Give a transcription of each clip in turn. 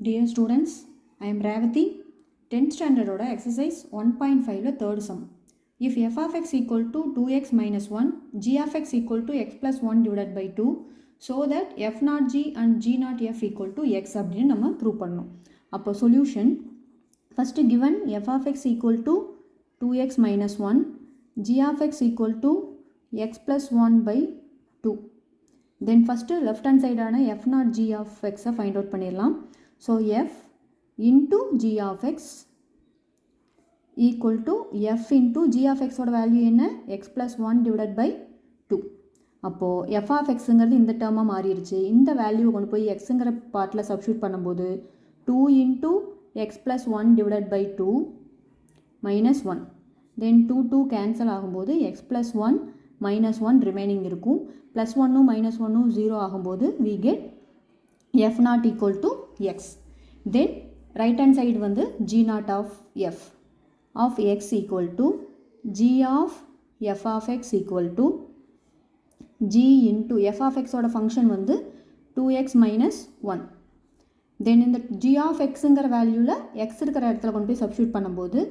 Dear students, I am Ravathi, 10th standard order exercise 1.5 third sum. If f of x equal to 2x minus 1, g of x equal to x plus 1 divided by 2, so that f naught g and g naught f equal to x அப்படின்னு நம்ம prove பண்ணணும். அப்போ solution first given f of x equal to 2x minus 1, g of x equal to x plus 1 by 2. Then first left hand side ஆன f naught g of x find out பண்ணிடலாம். So f into g of x equal to f into g of x ஓட value என்ன x plus 1 divided by 2. அப்போ f of x ங்கிறது இந்த டேர்மாக மாறிடுச்சு. இந்த value கொண்டு போய் xங்கிற பார்ட்டில் சப்ஸ்டியூட் பண்ணும்போது 2 into x plus 1 divided by 2 minus 1. Then 2 cancel ஆகும்போது x plus 1 minus 1 remaining இருக்கும். plus 1 minus 1 0 ஆகும்போது we get f naught equal to x. Then right hand side வந்து g naught of x equal to g of f of x equal to g into f of x ஓட function வந்து 2x minus 1. Then இந்த g of x ங்கிற வேல்யூவில் x இருக்கிற இடத்துல கொண்டு போய் substitute பண்ணும்போது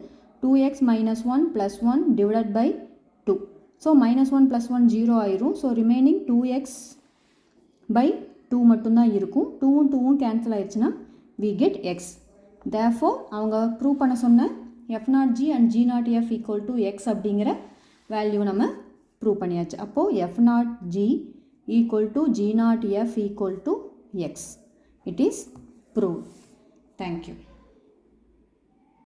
2x minus 1 plus 1 divided by 2. So minus 1 plus 1 0 ஆயிரும். So remaining 2x by 2 மட்டும்தான் இருக்கும். 2ம் கேன்சல் ஆயிடுச்சுன்னா we get x. Therefore அவங்க ப்ரூவ் பண்ண சொன்ன f naught g and g naught f equal to x அப்படிங்கிற வேல்யூ நம்ம ப்ரூவ் பண்ணியாச்சு. அப்போது f naught g equal to g naught f equal to x. It is proved. Thank you.